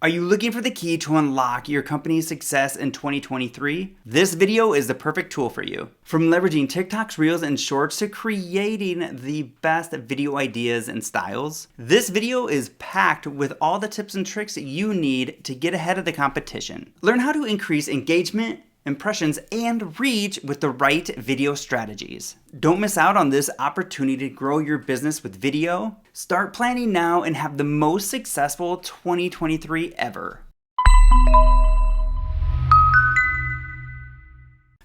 Are you looking for the key to unlock your company's success in 2023? This video is the perfect tool for you. From leveraging TikToks, Reels, and Shorts to creating the best video ideas and styles, this video is packed with all the tips and tricks you need to get ahead of the competition. Learn how to increase engagement, impressions, and reach with the right video strategies. Don't miss out on this opportunity to grow your business with video. Start planning now and have the most successful 2023 ever.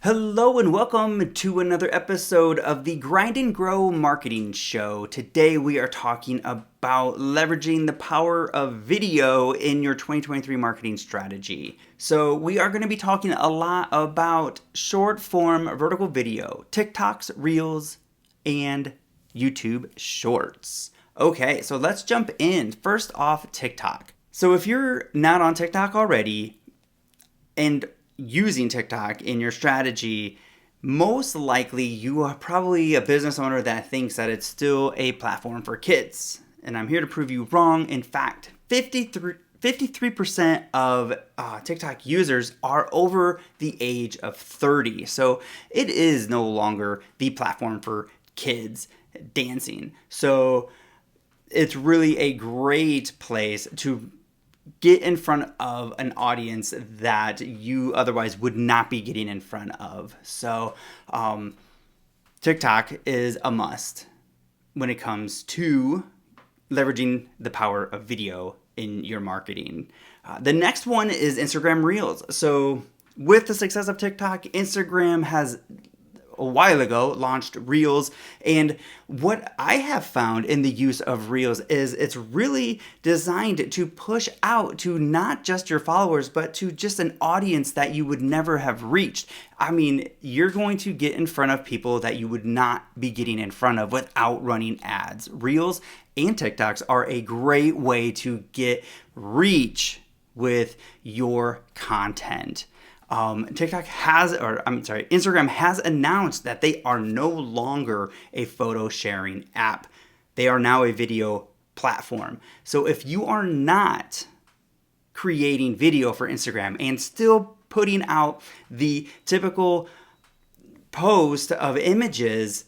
Hello and welcome to another episode of the Grind and Grow Marketing Show. Today we are talking about leveraging the power of video in your 2023 marketing strategy. So we are going to be talking a lot about short form vertical video, TikToks, Reels, and YouTube Shorts. Okay, so let's jump in. First off, TikTok. So if you're not on TikTok already and using TikTok in your strategy, most likely you are probably a business owner that thinks that it's still a platform for kids. And I'm here to prove you wrong. In fact, 53% of TikTok users are over the age of 30. So it is no longer the platform for kids dancing. So it's really a great place to get in front of an audience that you otherwise would not be getting in front of. So TikTok is a must when it comes to leveraging the power of video in your marketing. The next one is Instagram Reels. So with the success of TikTok, Instagram has a while ago launched Reels, and what I have found in the use of Reels is it's really designed to push out to not just your followers, but to just an audience that you would never have reached. I mean, you're going to get in front of people that you would not be getting in front of without running ads. Reels and TikToks are a great way to get reach with your content. Instagram has announced that they are no longer a photo sharing app. They are now a video platform. So if you are not creating video for Instagram and still putting out the typical post of images,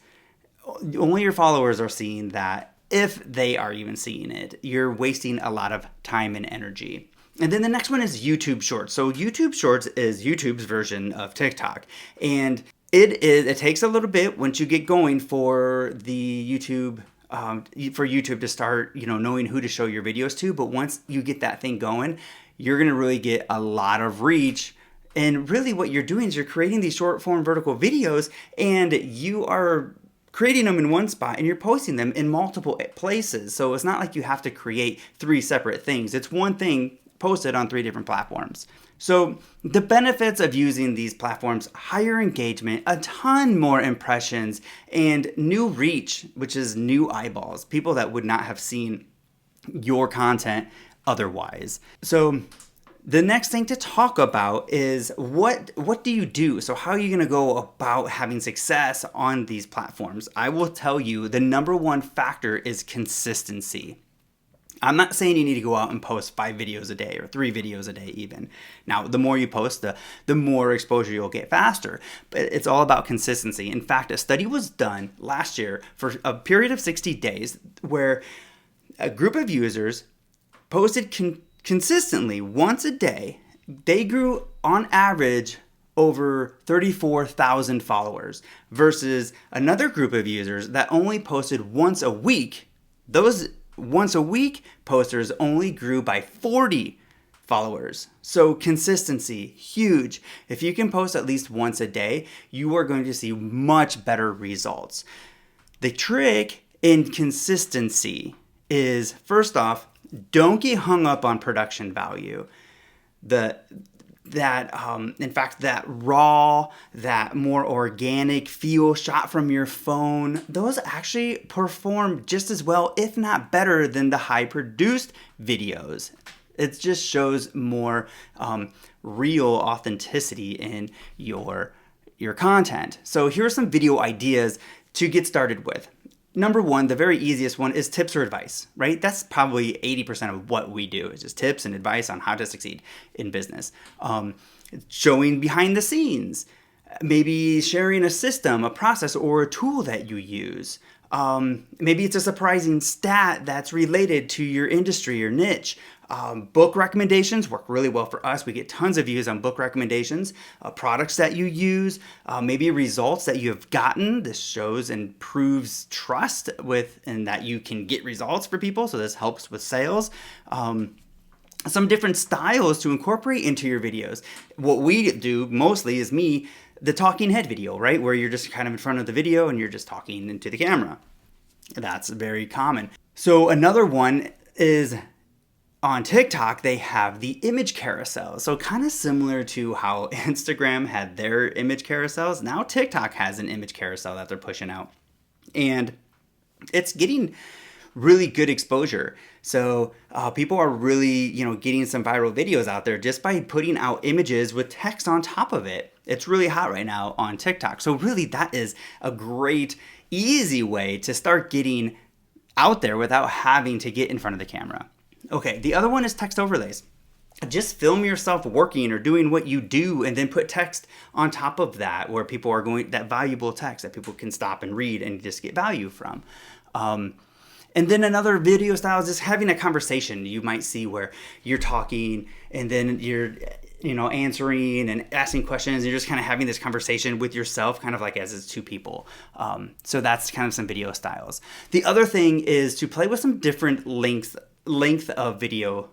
only your followers are seeing that, if they are even seeing it. You're wasting a lot of time and energy. And then the next one is YouTube Shorts. So YouTube Shorts is YouTube's version of TikTok. And it takes a little bit once you get going for the YouTube, for YouTube to start, knowing who to show your videos to. But once you get that thing going, you're going to really get a lot of reach. And really what you're doing is you're creating these short form vertical videos, and you are creating them in one spot and you're posting them in multiple places. So it's not like you have to create 3 separate things. It's one thing posted on 3 different platforms. So the benefits of using these platforms: higher engagement, a ton more impressions, and new reach, which is new eyeballs, people that would not have seen your content otherwise. So the next thing to talk about is what do you do? So how are you going to go about having success on these platforms? I will tell you the number one factor is consistency. I'm not saying you need to go out and post 5 videos a day or 3 videos a day even. Now, the more you post, the more exposure you'll get faster. But it's all about consistency. In fact, a study was done last year for a period of 60 days where a group of users posted consistently once a day. They grew on average over 34,000 followers versus another group of users that only posted once a week. Those once a week posters only grew by 40 followers. So consistency, huge. If you can post at least once a day, you are going to see much better results. The trick in consistency is, first off, don't get hung up on production value. That raw, that more organic feel shot from your phone, those actually perform just as well, if not better, than the high produced videos. It just shows more real authenticity in your content. So here are some video ideas to get started with. number one, the very easiest one is tips or advice, right? That's probably 80% of what we do is just tips and advice on how to succeed in business. Showing behind the scenes, maybe sharing a system, a process, or a tool that you use. Maybe it's a surprising stat that's related to your industry or niche. Book recommendations work really well for us. We get tons of views on book recommendations, products that you use, maybe results that you have gotten. This shows and proves trust and that you can get results for people. So this helps with sales. Some different styles to incorporate into your videos. What we do mostly is the talking head video, right? Where you're just kind of in front of the video and you're just talking into the camera. That's very common. So another one is on TikTok, they have the image carousel. So kind of similar to how Instagram had their image carousels. Now TikTok has an image carousel that they're pushing out. And it's getting really good exposure. So people are really, getting some viral videos out there just by putting out images with text on top of it. It's really hot right now on TikTok. So really that is a great, easy way to start getting out there without having to get in front of the camera. Okay, the other one is text overlays. Just film yourself working or doing what you do and then put text on top of that where people are that valuable text that people can stop and read and just get value from. And then another video style is just having a conversation. You might see where you're talking and then you're answering and asking questions. You're just kind of having this conversation with yourself, kind of like as it's two people. So that's kind of some video styles. The other thing is to play with some different length of video.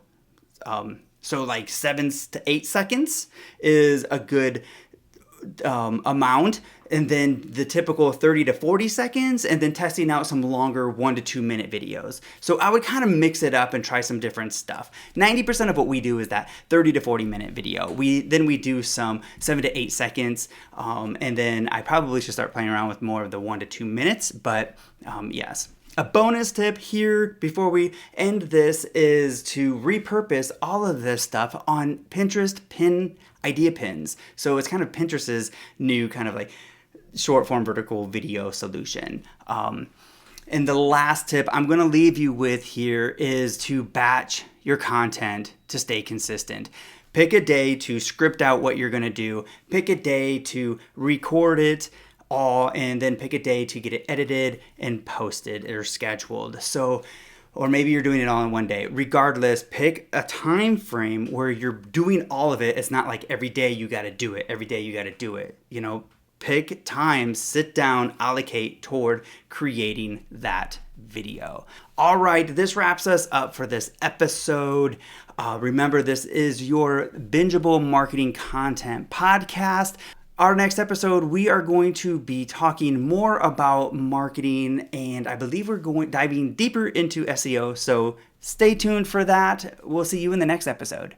So like 7 to 8 seconds is a good amount, and then the typical 30 to 40 seconds, and then testing out some longer 1 to 2 minute videos. So I would kind of mix it up and try some different stuff. 90% of what we do is that 30 to 40 minute video. We do some 7 to 8 seconds, and then I probably should start playing around with more of the 1 to 2 minutes, but yes. A bonus tip here before we end this is to repurpose all of this stuff on Pinterest idea pins. So it's kind of Pinterest's new kind of like short form vertical video solution. And the last tip I'm going to leave you with here is to batch your content to stay consistent. Pick a day to script out what you're going to do. Pick a day to record it all, and then pick a day to get it edited and posted or scheduled. So, or maybe you're doing it all in one day. Regardless, pick a time frame where you're doing all of it. It's not like every day you got to do it. Every day you got to do it. Pick time, sit down, allocate toward creating that video. All right, this wraps us up for this episode. Remember, this is your Bingeable Marketing Content Podcast. Our next episode, we are going to be talking more about marketing, and I believe we're diving deeper into SEO. So stay tuned for that. We'll see you in the next episode.